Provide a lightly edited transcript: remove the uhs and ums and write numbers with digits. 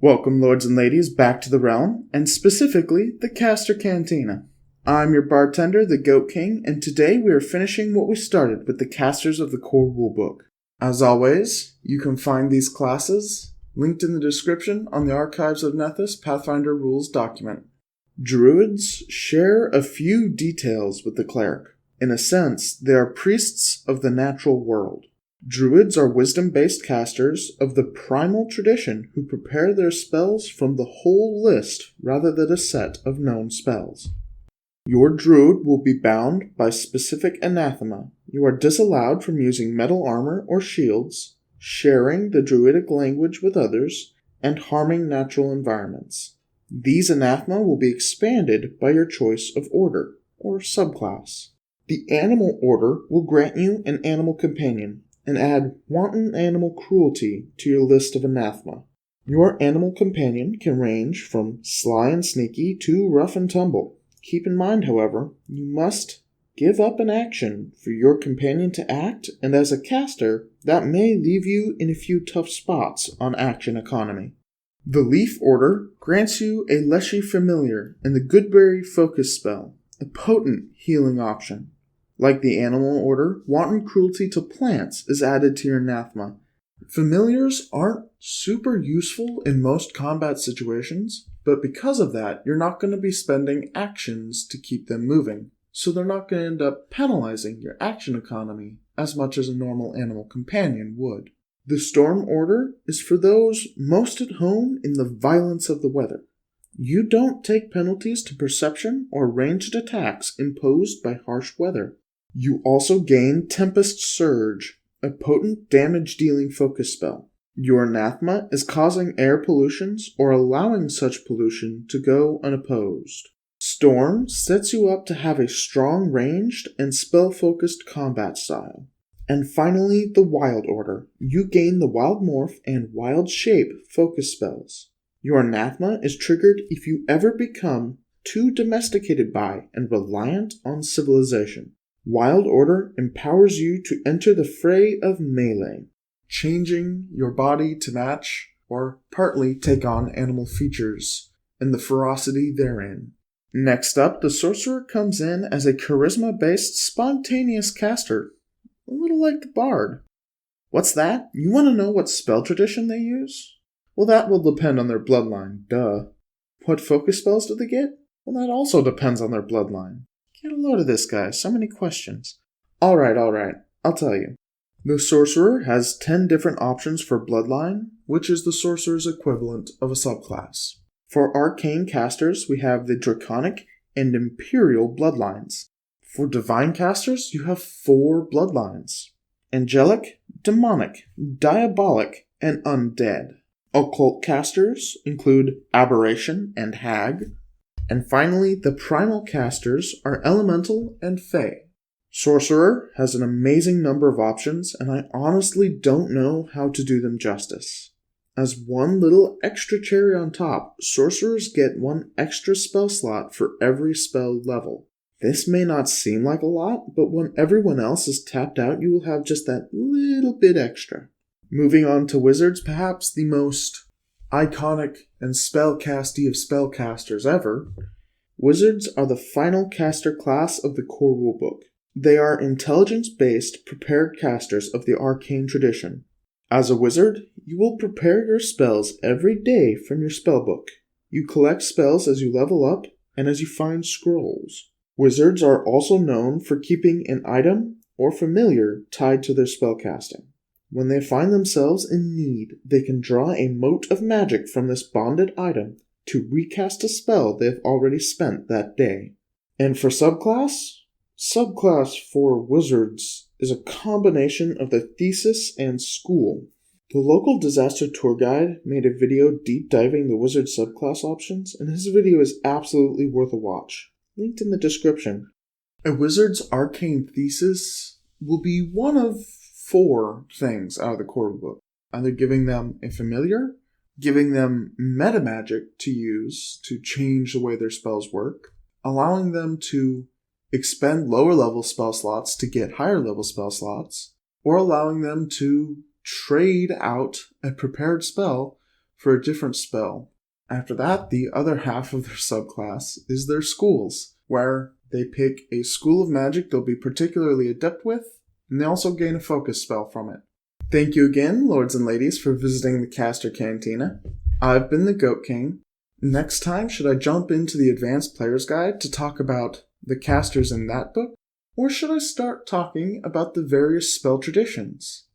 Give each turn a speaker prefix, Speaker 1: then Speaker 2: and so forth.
Speaker 1: Welcome, lords and ladies, back to the realm, and specifically, the Caster Cantina. I'm your bartender, the Goat King, and today we are finishing what we started with the casters of the core rulebook. As always, you can find these classes linked in the description on the Archives of Nethys Pathfinder Rules document. Druids share a few details with the cleric. In a sense, they are priests of the natural world. Druids are wisdom-based casters of the primal tradition who prepare their spells from the whole list rather than a set of known spells. Your druid will be bound by specific anathema. You are disallowed from using metal armor or shields, sharing the druidic language with others, and harming natural environments. These anathema will be expanded by your choice of order, or subclass. The animal order will grant you an animal companion, and add wanton animal cruelty to your list of anathema. Your animal companion can range from sly and sneaky to rough and tumble. Keep in mind, however, you must give up an action for your companion to act, and as a caster, that may leave you in a few tough spots on action economy. The Leaf Order grants you a Leshy Familiar and the Goodberry Focus spell, a potent healing option. Like the Animal Order, wanton cruelty to plants is added to your anathema. Familiars aren't super useful in most combat situations, but because of that, you're not going to be spending actions to keep them moving, so they're not going to end up penalizing your action economy as much as a normal animal companion would. The Storm Order is for those most at home in the violence of the weather. You don't take penalties to perception or ranged attacks imposed by harsh weather. You also gain Tempest Surge, a potent damage-dealing focus spell. Your anathema is causing air pollutions or allowing such pollution to go unopposed. Storm sets you up to have a strong ranged and spell-focused combat style. And finally, the Wild Order. You gain the Wild Morph and Wild Shape focus spells. Your anathema is triggered if you ever become too domesticated by and reliant on civilization. Wild Order empowers you to enter the fray of melee, changing your body to match or partly take on animal features and the ferocity therein. Next up, the Sorcerer comes in as a charisma-based spontaneous caster, a little like the Bard. What's that? You want to know what spell tradition they use? Well, that will depend on their bloodline, duh. What focus spells do they get? Well, that also depends on their bloodline. Get a load of this, guy. So many questions. Alright. I'll tell you. The Sorcerer has 10 different options for Bloodline, which is the Sorcerer's equivalent of a subclass. For Arcane casters, we have the Draconic and Imperial Bloodlines. For Divine casters, you have 4 Bloodlines. Angelic, Demonic, Diabolic, and Undead. Occult casters include Aberration and Hag. And finally, the primal casters are Elemental and Fey. Sorcerer has an amazing number of options, and I honestly don't know how to do them justice. As one little extra cherry on top, Sorcerers get 1 extra spell slot for every spell level. This may not seem like a lot, but when everyone else is tapped out, you will have just that little bit extra. Moving on to Wizards, perhaps the most iconic and spellcasty of spellcasters ever, Wizards are the final caster class of the core rulebook. They are intelligence-based, prepared casters of the arcane tradition. As a wizard, you will prepare your spells every day from your spellbook. You collect spells as you level up and as you find scrolls. Wizards are also known for keeping an item or familiar tied to their spellcasting. When they find themselves in need, they can draw a mote of magic from this bonded item to recast a spell they have already spent that day. And for subclass? Subclass for Wizards is a combination of the thesis and school. The local disaster tour guide made a video deep diving the Wizard subclass options, and his video is absolutely worth a watch. Linked in the description. A Wizard's arcane thesis will be one of 4 things out of the core book. Either giving them a familiar, giving them meta magic to use to change the way their spells work, allowing them to expend lower level spell slots to get higher level spell slots, or allowing them to trade out a prepared spell for a different spell. After that, the other half of their subclass is their schools, where they pick a school of magic they'll be particularly adept with, and they also gain a focus spell from it. Thank you again, lords and ladies, for visiting the Caster Cantina. I've been the Goat King. Next time, should I jump into the Advanced Player's Guide to talk about the casters in that book, or should I start talking about the various spell traditions?